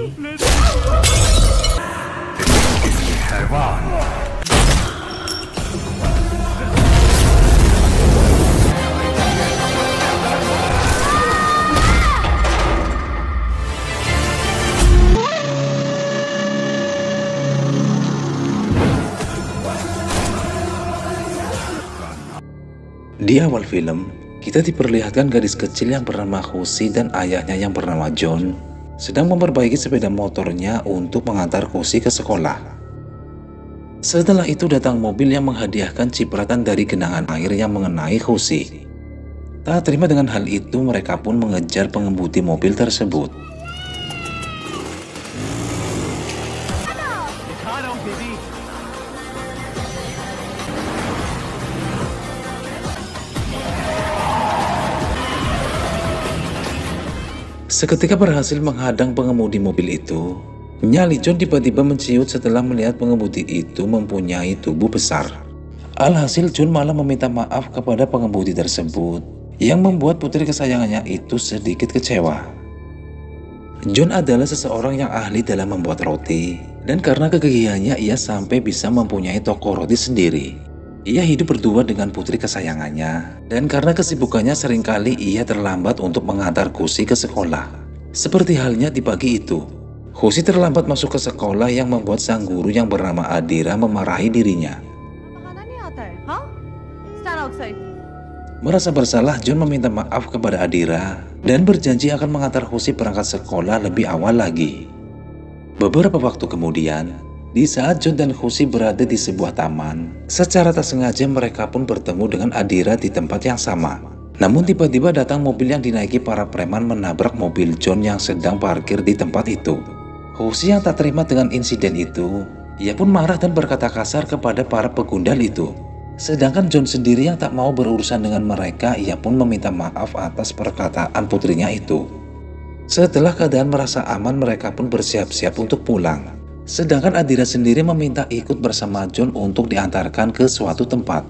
Di awal film, kita diperlihatkan gadis kecil yang bernama Hoshi dan ayahnya yang bernama John sedang memperbaiki sepeda motornya untuk mengantar Hoshi ke sekolah. Setelah itu datang mobil yang menghadiahkan cipratan dari genangan air yang mengenai Hoshi. Tak terima dengan hal itu, mereka pun mengejar pengemudi mobil tersebut. Seketika berhasil menghadang pengemudi mobil itu, nyali John tiba-tiba menciut setelah melihat pengemudi itu mempunyai tubuh besar. Alhasil John malah meminta maaf kepada pengemudi tersebut, yang membuat putri kesayangannya itu sedikit kecewa. John adalah seseorang yang ahli dalam membuat roti, dan karena kegigihannya ia sampai bisa mempunyai toko roti sendiri. Ia hidup berdua dengan putri kesayangannya, dan karena kesibukannya seringkali ia terlambat untuk mengantar Hoshi ke sekolah. Seperti halnya di pagi itu, Hoshi terlambat masuk ke sekolah yang membuat sang guru yang bernama Adira memarahi dirinya. Merasa bersalah, John meminta maaf kepada Adira dan berjanji akan mengantar Hoshi berangkat sekolah lebih awal lagi. Beberapa waktu kemudian, di saat John dan Hoshi berada di sebuah taman, secara tak sengaja mereka pun bertemu dengan Adira di tempat yang sama. Namun tiba-tiba datang mobil yang dinaiki para preman menabrak mobil John yang sedang parkir di tempat itu. Hoshi yang tak terima dengan insiden itu, ia pun marah dan berkata kasar kepada para pegundal itu. Sedangkan John sendiri yang tak mau berurusan dengan mereka, ia pun meminta maaf atas perkataan putrinya itu. Setelah keadaan merasa aman, mereka pun bersiap-siap untuk pulang. Sedangkan Adira sendiri meminta ikut bersama John untuk diantarkan ke suatu tempat.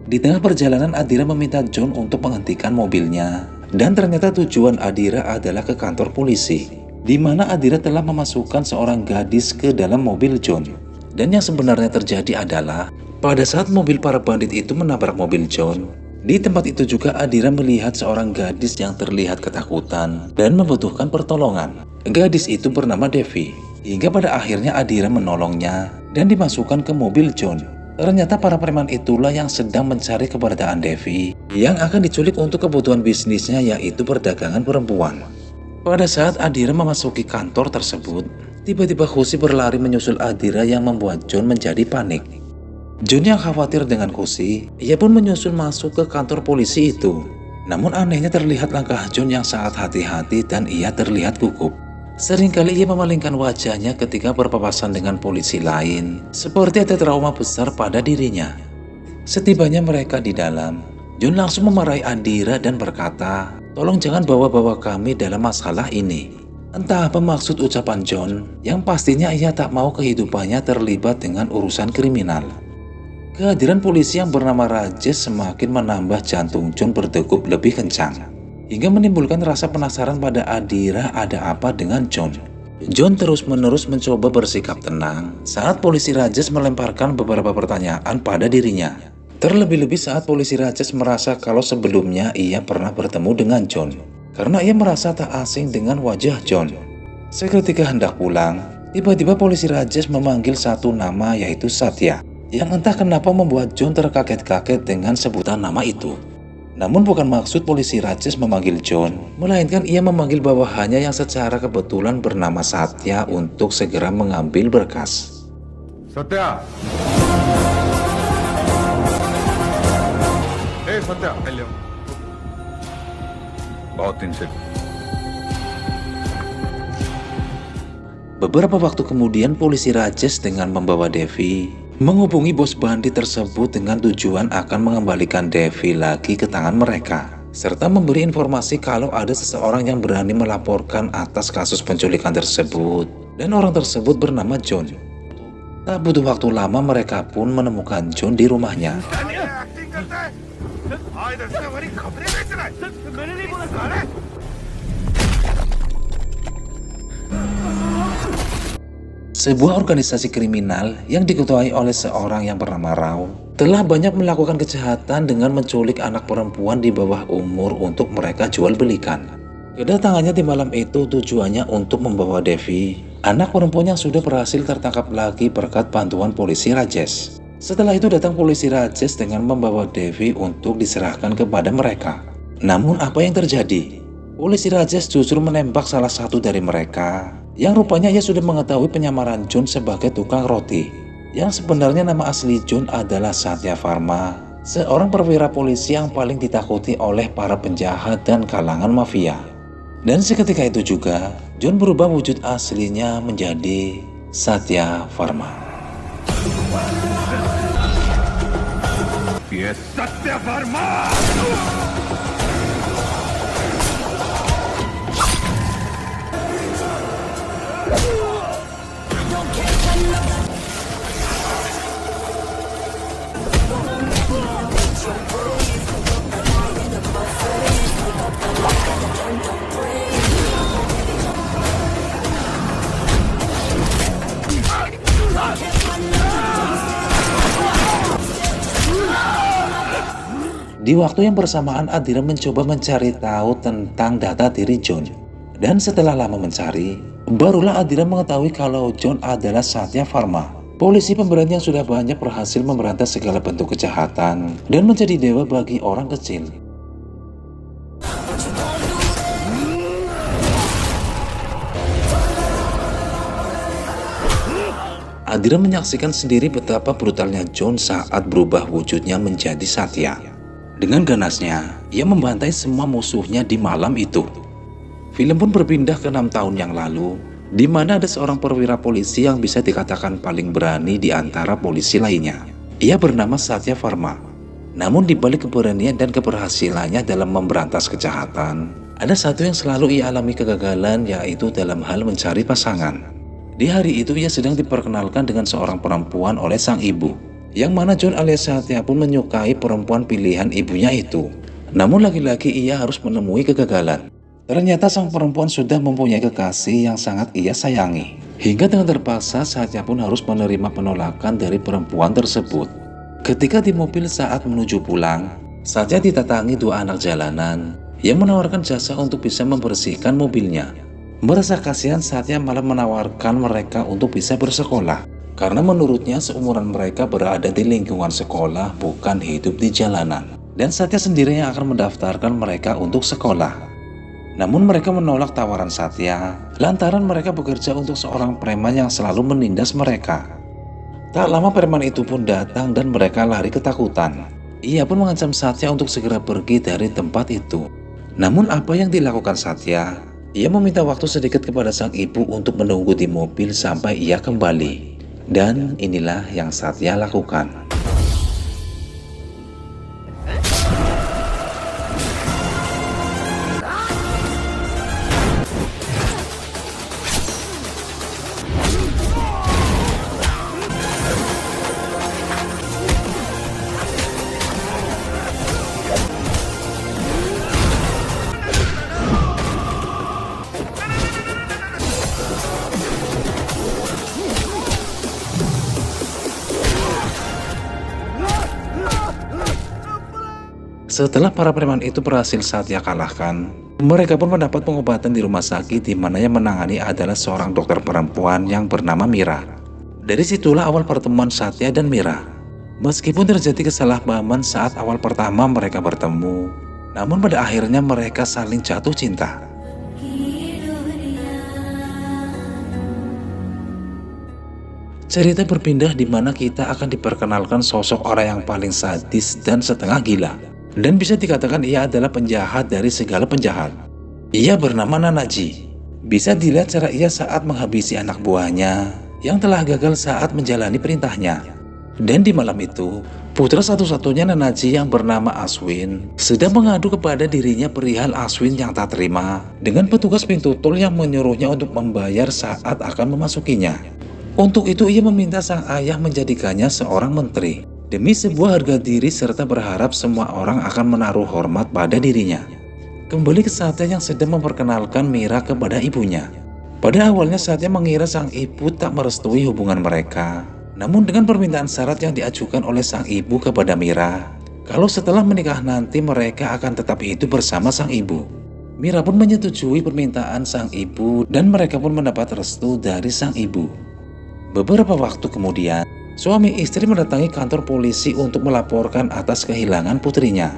Di tengah perjalanan, Adira meminta John untuk menghentikan mobilnya. Dan ternyata tujuan Adira adalah ke kantor polisi, di mana Adira telah memasukkan seorang gadis ke dalam mobil John. Dan yang sebenarnya terjadi adalah, pada saat mobil para bandit itu menabrak mobil John, di tempat itu juga Adira melihat seorang gadis yang terlihat ketakutan dan membutuhkan pertolongan. Gadis itu bernama Devi. Hingga pada akhirnya Adira menolongnya dan dimasukkan ke mobil John. Ternyata para preman itulah yang sedang mencari keberadaan Devi yang akan diculik untuk kebutuhan bisnisnya, yaitu perdagangan perempuan. Pada saat Adira memasuki kantor tersebut, tiba-tiba Hoshi berlari menyusul Adira yang membuat John menjadi panik. John yang khawatir dengan Hoshi, ia pun menyusul masuk ke kantor polisi itu. Namun anehnya terlihat langkah John yang sangat hati-hati dan ia terlihat gugup. Seringkali ia memalingkan wajahnya ketika berpapasan dengan polisi lain, seperti ada trauma besar pada dirinya. Setibanya mereka di dalam, John langsung memarahi Adira dan berkata, "Tolong jangan bawa-bawa kami dalam masalah ini." Entah apa maksud ucapan John, yang pastinya ia tak mau kehidupannya terlibat dengan urusan kriminal. Kehadiran polisi yang bernama Rajesh semakin menambah jantung John berdegup lebih kencang, hingga menimbulkan rasa penasaran pada Adira ada apa dengan John. John terus-menerus mencoba bersikap tenang saat polisi Rajesh melemparkan beberapa pertanyaan pada dirinya. Terlebih-lebih saat polisi Rajesh merasa kalau sebelumnya ia pernah bertemu dengan John, karena ia merasa tak asing dengan wajah John. Seketika hendak pulang, tiba-tiba polisi Rajesh memanggil satu nama, yaitu Satya, yang entah kenapa membuat John terkaget-kaget dengan sebutan nama itu. Namun bukan maksud polisi Rajesh memanggil John, melainkan ia memanggil bawahannya yang secara kebetulan bernama Satya untuk segera mengambil berkas. Satya! Hey Satya, hello. Bahut din se. Beberapa waktu kemudian polisi Rajesh dengan membawa Devi menghubungi bos bandit tersebut dengan tujuan akan mengembalikan Devi lagi ke tangan mereka, serta memberi informasi kalau ada seseorang yang berani melaporkan atas kasus penculikan tersebut, dan orang tersebut bernama John. Tak butuh waktu lama mereka pun menemukan John di rumahnya. sebuah organisasi kriminal yang diketuai oleh seorang yang bernama Rao, telah banyak melakukan kejahatan dengan menculik anak perempuan di bawah umur untuk mereka jual belikan. Kedatangannya di malam itu tujuannya untuk membawa Devi, anak perempuan yang sudah berhasil tertangkap lagi berkat bantuan polisi Rajesh. Setelah itu datang polisi Rajesh dengan membawa Devi untuk diserahkan kepada mereka. Namun apa yang terjadi? Polisi Rajesh justru menembak salah satu dari mereka, yang rupanya ia sudah mengetahui penyamaran John sebagai tukang roti. Yang sebenarnya nama asli John adalah Satya Varma, seorang perwira polisi yang paling ditakuti oleh para penjahat dan kalangan mafia. Dan seketika itu juga, John berubah wujud aslinya menjadi Satya Varma. Yes, Satya Varma! Di waktu yang bersamaan, Adira mencoba mencari tahu tentang data diri John. Dan setelah lama mencari, barulah Adira mengetahui kalau John adalah Satya Varma, polisi pemberani yang sudah banyak berhasil memberantas segala bentuk kejahatan dan menjadi dewa bagi orang kecil. Adira menyaksikan sendiri betapa brutalnya John saat berubah wujudnya menjadi Satya. Dengan ganasnya, ia membantai semua musuhnya di malam itu. Film pun berpindah ke 6 tahun yang lalu, di mana ada seorang perwira polisi yang bisa dikatakan paling berani di antara polisi lainnya. Ia bernama Satya Varma. Namun di balik keberanian dan keberhasilannya dalam memberantas kejahatan, ada satu yang selalu ia alami kegagalan, yaitu dalam hal mencari pasangan. Di hari itu ia sedang diperkenalkan dengan seorang perempuan oleh sang ibu, yang mana John alias Satya pun menyukai perempuan pilihan ibunya itu. Namun lagi-lagi ia harus menemui kegagalan. Ternyata sang perempuan sudah mempunyai kekasih yang sangat ia sayangi. Hingga dengan terpaksa Satya pun harus menerima penolakan dari perempuan tersebut. Ketika di mobil saat menuju pulang, Satya didatangi 2 anak jalanan yang menawarkan jasa untuk bisa membersihkan mobilnya. Merasa kasihan, Satya malah menawarkan mereka untuk bisa bersekolah. Karena menurutnya seumuran mereka berada di lingkungan sekolah, bukan hidup di jalanan. Dan Satya sendiri yang akan mendaftarkan mereka untuk sekolah. Namun mereka menolak tawaran Satya, lantaran mereka bekerja untuk seorang preman yang selalu menindas mereka. Tak lama preman itu pun datang dan mereka lari ketakutan. Ia pun mengancam Satya untuk segera pergi dari tempat itu. Namun apa yang dilakukan Satya? Ia meminta waktu sedikit kepada sang ibu untuk menunggu di mobil sampai ia kembali. Dan inilah yang Satya lakukan. Setelah para preman itu berhasil Satya kalahkan, mereka pun mendapat pengobatan di rumah sakit, di mana yang menangani adalah seorang dokter perempuan yang bernama Mira. Dari situlah awal pertemuan Satya dan Mira. Meskipun terjadi kesalahpahaman saat awal pertama mereka bertemu, namun pada akhirnya mereka saling jatuh cinta. Cerita berpindah di mana kita akan diperkenalkan sosok orang yang paling sadis dan setengah gila. Dan bisa dikatakan ia adalah penjahat dari segala penjahat. Ia bernama Nanaji. Bisa dilihat cara ia saat menghabisi anak buahnya yang telah gagal saat menjalani perintahnya. Dan di malam itu, putra satu-satunya Nanaji yang bernama Aswin sedang mengadu kepada dirinya perihal Aswin yang tak terima dengan petugas pintu tol yang menyuruhnya untuk membayar saat akan memasukinya. Untuk itu ia meminta sang ayah menjadikannya seorang menteri demi sebuah harga diri serta berharap semua orang akan menaruh hormat pada dirinya. Kembali ke Satya yang sedang memperkenalkan Mira kepada ibunya. Pada awalnya Satya mengira sang ibu tak merestui hubungan mereka. Namun dengan permintaan syarat yang diajukan oleh sang ibu kepada Mira, kalau setelah menikah nanti mereka akan tetap hidup bersama sang ibu. Mira pun menyetujui permintaan sang ibu dan mereka pun mendapat restu dari sang ibu. Beberapa waktu kemudian, suami istri mendatangi kantor polisi untuk melaporkan atas kehilangan putrinya.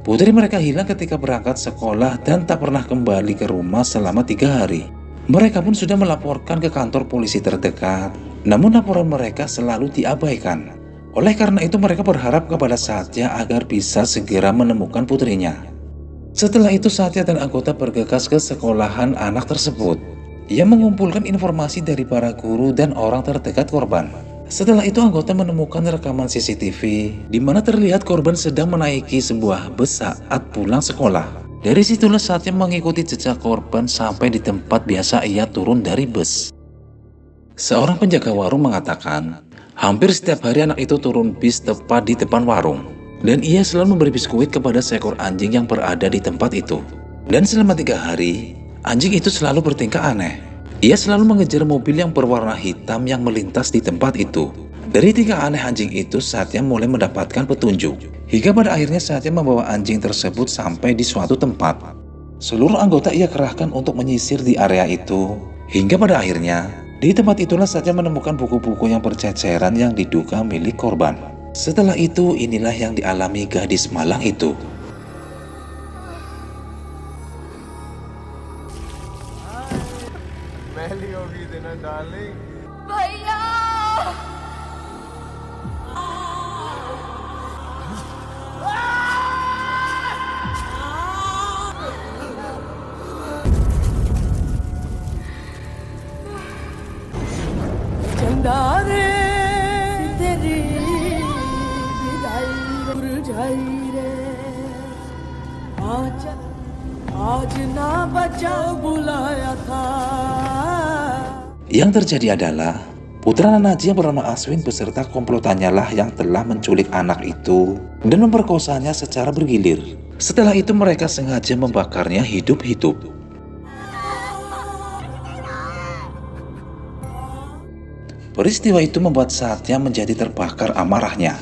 Putri mereka hilang ketika berangkat sekolah dan tak pernah kembali ke rumah selama 3 hari. Mereka pun sudah melaporkan ke kantor polisi terdekat, namun laporan mereka selalu diabaikan. Oleh karena itu mereka berharap kepada Satya agar bisa segera menemukan putrinya. Setelah itu Satya dan anggota bergegas ke sekolahan anak tersebut. Ia mengumpulkan informasi dari para guru dan orang terdekat korban. Setelah itu anggota menemukan rekaman CCTV di mana terlihat korban sedang menaiki sebuah bus saat pulang sekolah. Dari situlah Satya mengikuti jejak korban sampai di tempat biasa ia turun dari bus. Seorang penjaga warung mengatakan, hampir setiap hari anak itu turun bis tepat di depan warung. Dan ia selalu memberi biskuit kepada seekor anjing yang berada di tempat itu. Dan selama 3 hari, anjing itu selalu bertingkah aneh. Ia selalu mengejar mobil yang berwarna hitam yang melintas di tempat itu. Dari tingkah aneh anjing itu, Satya mulai mendapatkan petunjuk. Hingga pada akhirnya Satya membawa anjing tersebut sampai di suatu tempat. Seluruh anggota ia kerahkan untuk menyisir di area itu. Hingga pada akhirnya, di tempat itulah Satya menemukan buku-buku yang berceceran yang diduga milik korban. Setelah itu, inilah yang dialami gadis malang itu. भैया चंदा रे तेरी विदाई मुरझाई रे आज ना बचा बुलाया था. Yang terjadi adalah putra Nanaji yang bernama Aswin beserta komplotannya lah yang telah menculik anak itu dan memperkosanya secara bergilir. Setelah itu mereka sengaja membakarnya hidup-hidup. Peristiwa itu membuat Satya menjadi terbakar amarahnya.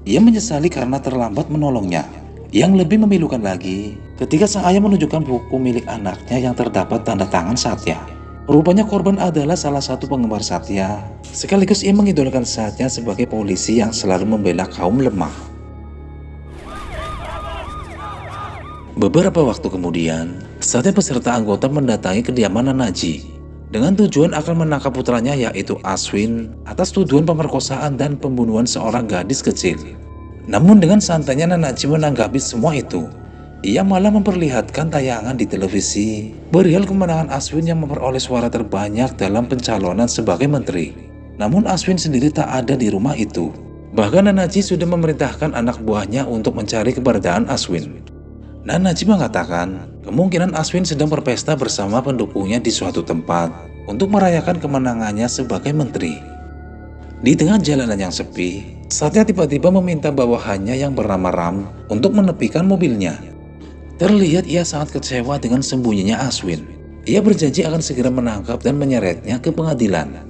Ia menyesali karena terlambat menolongnya. Yang lebih memilukan lagi, ketika sang ayah menunjukkan buku milik anaknya yang terdapat tanda tangan Satya. Rupanya korban adalah salah satu penggemar Satya. Sekaligus ia mengidolakan Satya sebagai polisi yang selalu membela kaum lemah. Beberapa waktu kemudian, Satya beserta anggota mendatangi kediaman Nanaji dengan tujuan akan menangkap putranya yaitu Aswin atas tuduhan pemerkosaan dan pembunuhan seorang gadis kecil. Namun dengan santainya Nanaji menanggapi semua itu. Ia malah memperlihatkan tayangan di televisi perihal kemenangan Aswin yang memperoleh suara terbanyak dalam pencalonan sebagai menteri. Namun Aswin sendiri tak ada di rumah itu. Bahkan Nanaji sudah memerintahkan anak buahnya untuk mencari keberadaan Aswin. Nanaji mengatakan kemungkinan Aswin sedang berpesta bersama pendukungnya di suatu tempat untuk merayakan kemenangannya sebagai menteri. Di tengah jalanan yang sepi, Satya tiba-tiba meminta bawahannya yang bernama Ram untuk menepikan mobilnya. Terlihat ia sangat kecewa dengan sembunyinya Aswin. Ia berjanji akan segera menangkap dan menyeretnya ke pengadilan.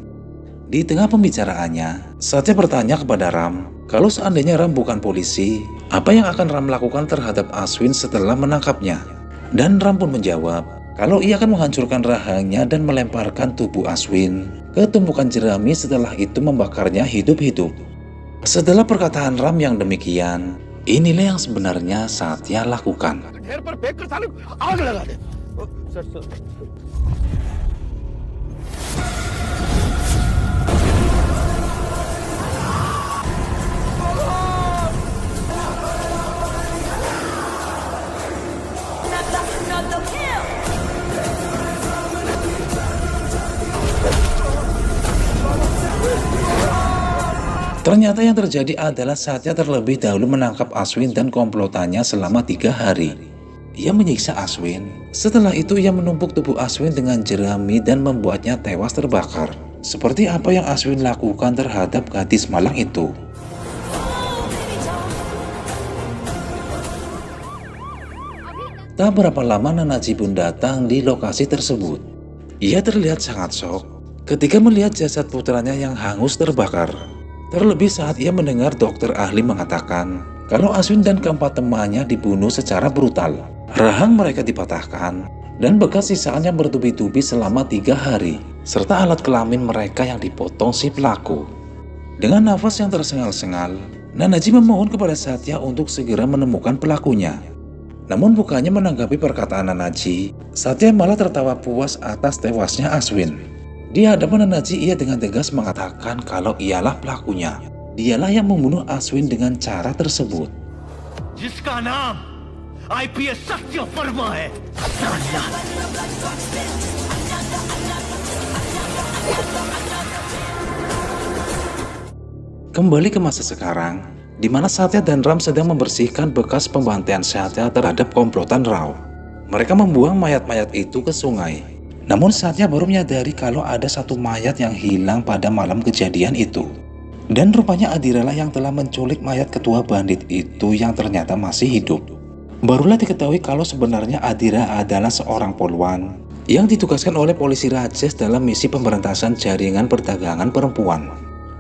Di tengah pembicaraannya, Satya bertanya kepada Ram, kalau seandainya Ram bukan polisi, apa yang akan Ram lakukan terhadap Aswin setelah menangkapnya? Dan Ram pun menjawab, kalau ia akan menghancurkan rahangnya dan melemparkan tubuh Aswin ke tumpukan jerami, setelah itu membakarnya hidup-hidup. Setelah perkataan Ram yang demikian, inilah yang sebenarnya Satya lakukan. Ternyata yang terjadi adalah Satya terlebih dahulu menangkap Aswin dan komplotannya selama 3 hari. Ia menyiksa Aswin. Setelah itu ia menumpuk tubuh Aswin dengan jerami dan membuatnya tewas terbakar. Seperti apa yang Aswin lakukan terhadap gadis malang itu. Tak berapa lama Nanaji pun datang di lokasi tersebut. Ia terlihat sangat shock ketika melihat jasad putranya yang hangus terbakar. Terlebih saat ia mendengar dokter ahli mengatakan kalau Aswin dan keempat temannya dibunuh secara brutal. Rahang mereka dipatahkan dan bekas sisaannya bertubi-tubi selama 3 hari, serta alat kelamin mereka yang dipotong si pelaku. Dengan nafas yang tersengal-sengal, Nanaji memohon kepada Satya untuk segera menemukan pelakunya. Namun bukannya menanggapi perkataan Nanaji, Satya malah tertawa puas atas tewasnya Aswin. Di hadapan Nanaji, ia dengan tegas mengatakan kalau ialah pelakunya. Dialah yang membunuh Aswin dengan cara tersebut. जिसका नाम आईपीएस सत्य वर्मा है। Kembali ke masa sekarang, di mana Satya dan Ram sedang membersihkan bekas pembantaian Satya terhadap komplotan Rao. Mereka membuang mayat-mayat itu ke sungai. Namun Satya baru menyadari kalau ada satu mayat yang hilang pada malam kejadian itu. Dan rupanya Adiralah yang telah menculik mayat ketua bandit itu yang ternyata masih hidup. Barulah diketahui kalau sebenarnya Adira adalah seorang poluan yang ditugaskan oleh polisi Rajesh dalam misi pemberantasan jaringan perdagangan perempuan.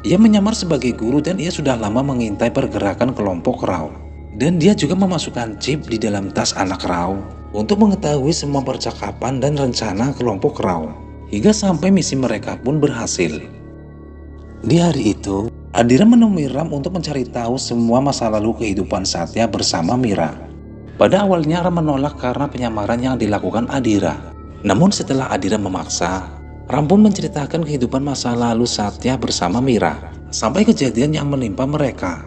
Ia menyamar sebagai guru dan ia sudah lama mengintai pergerakan kelompok Rao. Dan dia juga memasukkan chip di dalam tas anak Rao untuk mengetahui semua percakapan dan rencana kelompok Rao. Hingga sampai misi mereka pun berhasil. Di hari itu, Adira menemui Ram untuk mencari tahu semua masa lalu kehidupan Satya bersama Mira. Pada awalnya Ram menolak karena penyamaran yang dilakukan Adira. Namun setelah Adira memaksa, Ram pun menceritakan kehidupan masa lalu Satya bersama Mira, sampai kejadian yang menimpa mereka.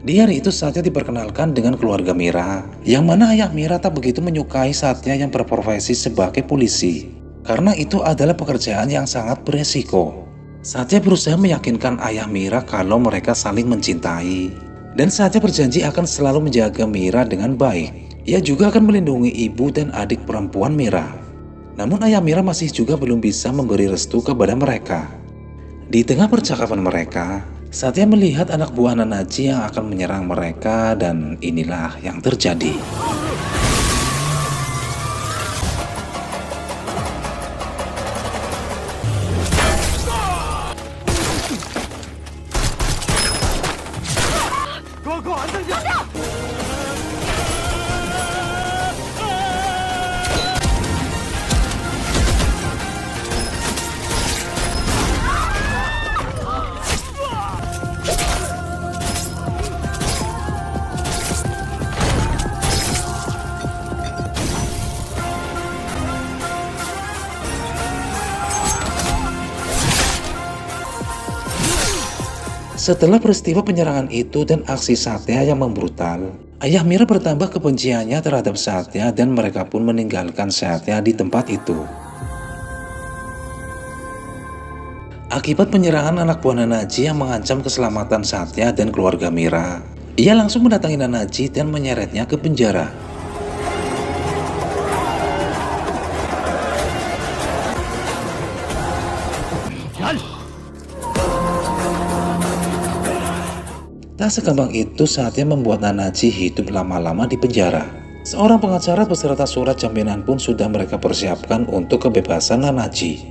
Di hari itu Satya diperkenalkan dengan keluarga Mira, yang mana ayah Mira tak begitu menyukai Satya yang berprofesi sebagai polisi, karena itu adalah pekerjaan yang sangat beresiko. Satya berusaha meyakinkan ayah Mira kalau mereka saling mencintai, dan Satya berjanji akan selalu menjaga Mira dengan baik. Ia juga akan melindungi ibu dan adik perempuan Mira. Namun ayah Mira masih juga belum bisa memberi restu kepada mereka. Di tengah percakapan mereka, Satya melihat anak buah Nanaji yang akan menyerang mereka dan inilah yang terjadi. Setelah peristiwa penyerangan itu dan aksi Satya yang membrutal, ayah Mira bertambah kebenciannya terhadap Satya dan mereka pun meninggalkan Satya di tempat itu. Akibat penyerangan anak buah Nanaji yang mengancam keselamatan Satya dan keluarga Mira, ia langsung mendatangi Nanaji dan menyeretnya ke penjara. Tak segampang itu Satya membuat Nanaji hidup lama-lama di penjara. Seorang pengacara beserta surat jaminan pun sudah mereka persiapkan untuk kebebasan Nanaji.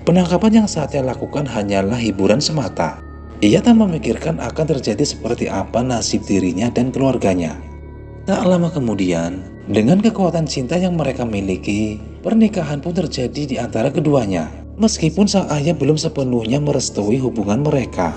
Penangkapan yang Satya lakukan hanyalah hiburan semata. Ia tak memikirkan akan terjadi seperti apa nasib dirinya dan keluarganya. Tak lama kemudian, dengan kekuatan cinta yang mereka miliki, pernikahan pun terjadi di antara keduanya. Meskipun sang ayah belum sepenuhnya merestui hubungan mereka.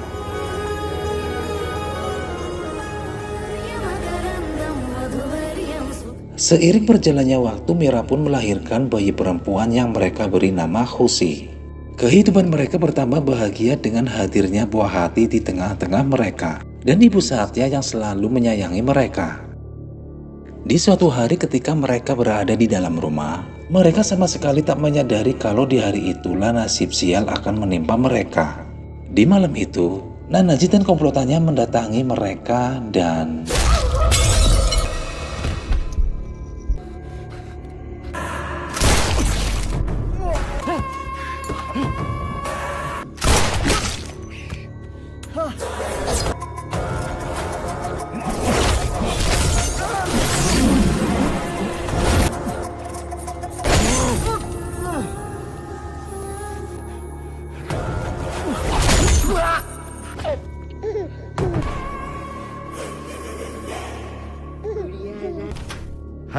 Seiring berjalannya waktu, Mira pun melahirkan bayi perempuan yang mereka beri nama Husi. Kehidupan mereka bertambah bahagia dengan hadirnya buah hati di tengah-tengah mereka dan ibu Satya yang selalu menyayangi mereka. Di suatu hari ketika mereka berada di dalam rumah, mereka sama sekali tak menyadari kalau di hari itulah nasib sial akan menimpa mereka. Di malam itu, Nanaji dan komplotannya mendatangi mereka dan...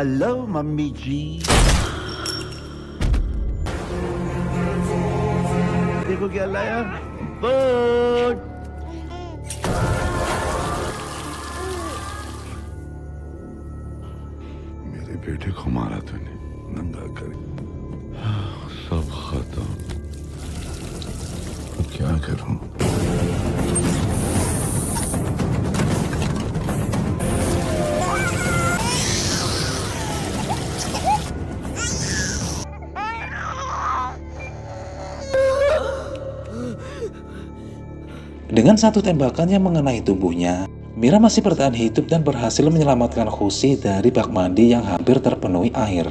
hello mummy ji. देखो क्या लाया, बर्ड। मेरे बेटे को मारा तूने, नंगा कर सब खत्म। अब क्या करूं? Dengan satu tembakan yang mengenai tubuhnya, Mira masih bertahan hidup dan berhasil menyelamatkan Khushi dari bak mandi yang hampir terpenuhi air.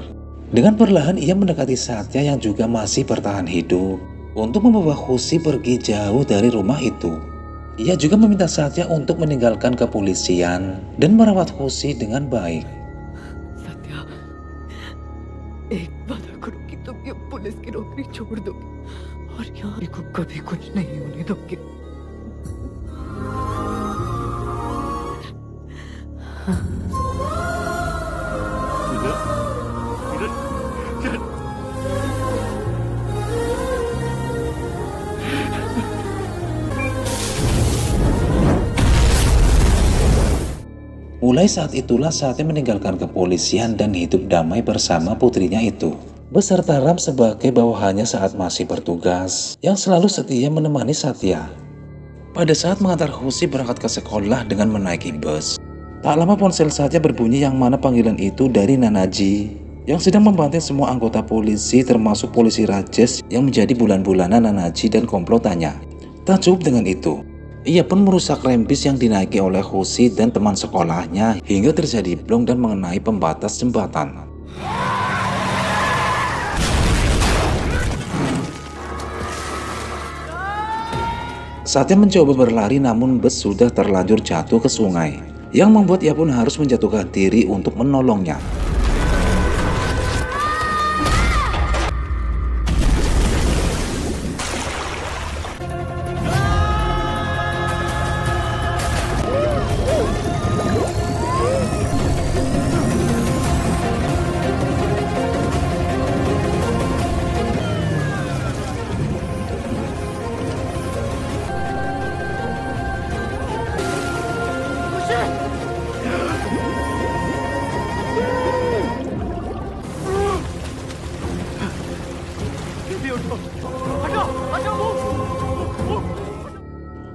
Dengan perlahan ia mendekati Satya yang juga masih bertahan hidup untuk membawa Khushi pergi jauh dari rumah itu. Ia juga meminta Satya untuk meninggalkan kepolisian dan merawat Khushi dengan baik. Satya, एक वादा करो कि तुम ये पुलिस की नौकरी छोड़ दोगे और यहाँ को कभी कुछ नहीं होने दोगे। Mulai saat itulah saatnya meninggalkan kepolisian dan hidup damai bersama putrinya itu, beserta Ram sebagai bawahannya saat masih bertugas, yang selalu setia menemani Satya. Pada saat mengantar Khushi berangkat ke sekolah dengan menaiki bus, tak lama ponsel Satya berbunyi yang mana panggilan itu dari Nanaji, yang sedang membantai semua anggota polisi termasuk polisi Rajesh yang menjadi bulan-bulanan Nanaji dan komplotannya. Tak cukup dengan itu, ia pun merusak rem bis yang dinaiki oleh Khushi dan teman sekolahnya hingga terjadi blong dan mengenai pembatas jembatan. Satya mencoba berlari namun bus sudah terlanjur jatuh ke sungai, yang membuat ia pun harus menjatuhkan diri untuk menolongnya.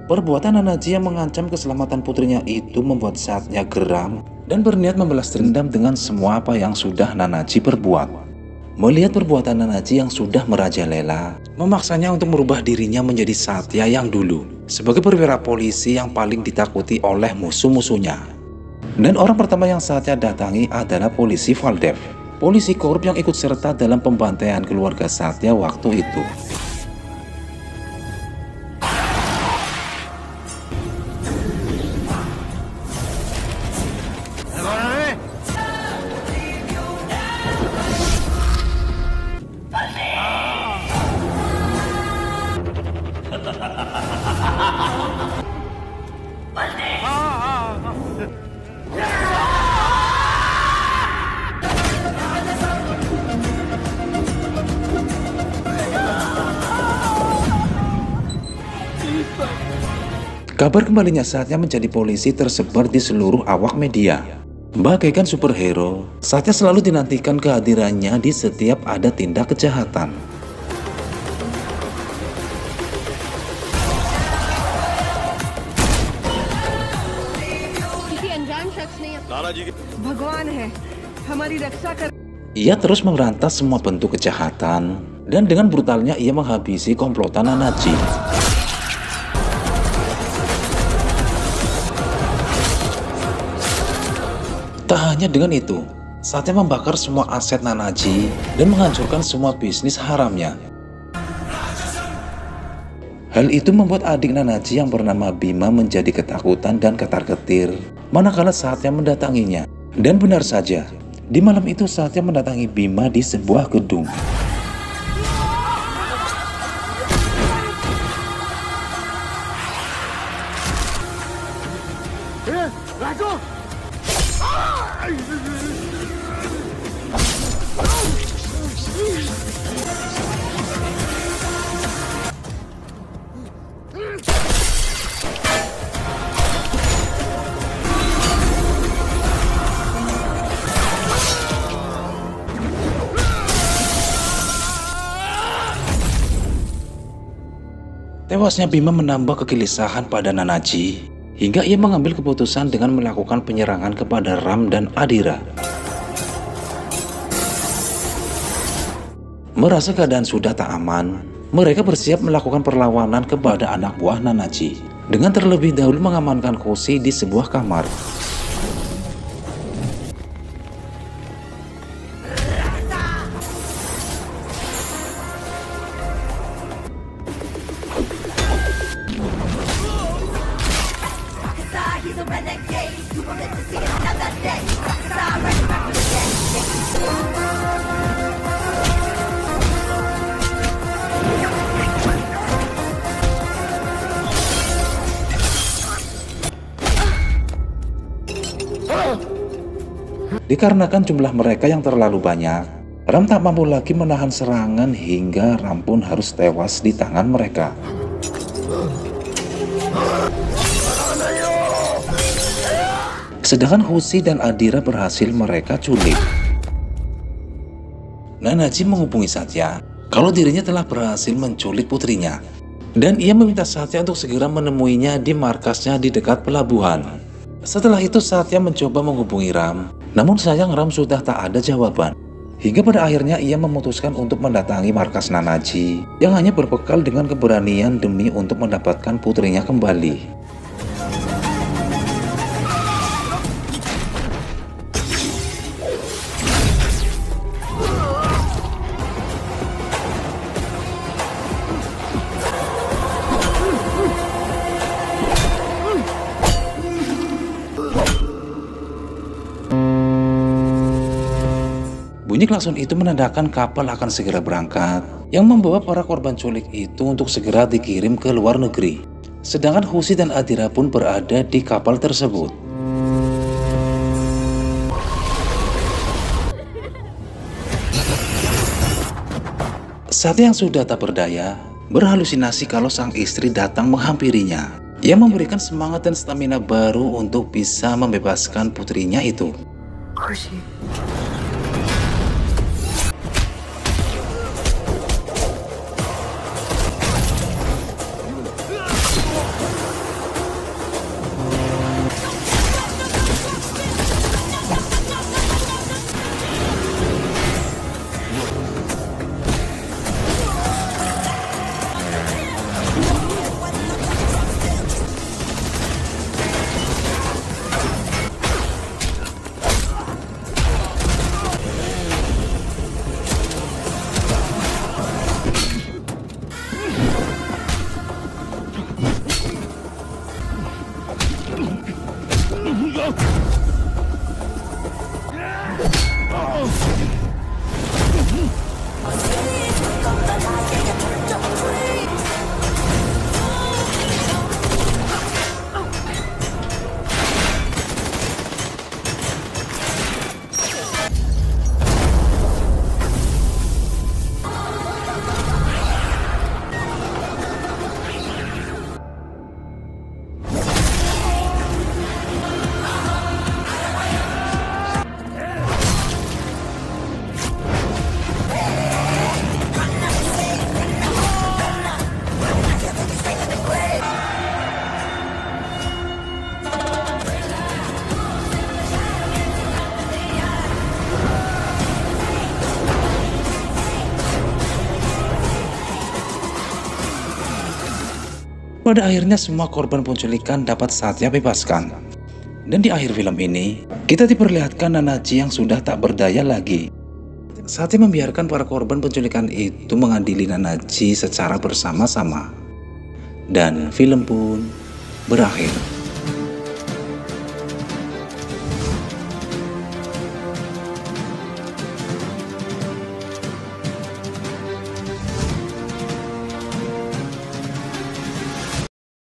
Perbuatan Nanaji yang mengancam keselamatan putrinya itu membuat Satya geram dan berniat membalas dendam dengan semua apa yang sudah Nanaji perbuat. Melihat perbuatan Nanaji yang sudah merajalela, memaksanya untuk merubah dirinya menjadi Satya yang dulu sebagai perwira polisi yang paling ditakuti oleh musuh-musuhnya. Dan orang pertama yang Satya datangi adalah polisi Valdev, polisi korup yang ikut serta dalam pembantaian keluarga Satya waktu itu. Kabar kembalinya Satya menjadi polisi tersebar di seluruh awak media. Bagaikan superhero, Satya selalu dinantikan kehadirannya di setiap ada tindak kejahatan. भगवान है हमारी रक्षा कर। Ia terus memberantas semua bentuk kejahatan dan dengan brutalnya ia menghabisi komplotan Nanaji. Tak hanya dengan itu, Satya membakar semua aset Nanaji dan menghancurkan semua bisnis haramnya. Hal itu membuat adik Nanaji yang bernama Bima menjadi ketakutan dan ketar-ketir manakala Satya mendatanginya. Dan benar saja, di malam itu Satya mendatangi Bima di sebuah gedung. Tewasnya Bima menambah kegelisahan pada Nanaji, hingga ia mengambil keputusan dengan melakukan penyerangan kepada Ram dan Adira. Merasa keadaan sudah tak aman, mereka bersiap melakukan perlawanan kepada anak buah Nanaji, dengan terlebih dahulu mengamankan Hoshi di sebuah kamar. Dikarenakan jumlah mereka yang terlalu banyak, Ram tak mampu lagi menahan serangan hingga Ram pun harus tewas di tangan mereka. Sedangkan Hoshi dan Adira berhasil mereka culik. Nanaji menghubungi Satya kalau dirinya telah berhasil menculik putrinya, dan ia meminta Satya untuk segera menemuinya di markasnya di dekat pelabuhan. Setelah itu Satya mencoba menghubungi Ram, namun sayang Ram sudah tak ada jawaban. Hingga pada akhirnya ia memutuskan untuk mendatangi markas Nanaji yang hanya berbekal dengan keberanian demi untuk mendapatkan putrinya kembali. Bunyi klakson itu menandakan kapal akan segera berangkat, yang membawa para korban culik itu untuk segera dikirim ke luar negeri. Sedangkan Hoshi dan Adira pun berada di kapal tersebut. Satya yang sudah tak berdaya, berhalusinasi kalau sang istri datang menghampirinya, yang memberikan semangat dan stamina baru untuk bisa membebaskan putrinya itu. खुशी Pada akhirnya semua korban penculikan dapat Satya bebaskan. Dan di akhir film ini, kita diperlihatkan Nanaji yang sudah tak berdaya lagi. Satya membiarkan para korban penculikan itu mengadili Nanaji secara bersama-sama. Dan film pun berakhir.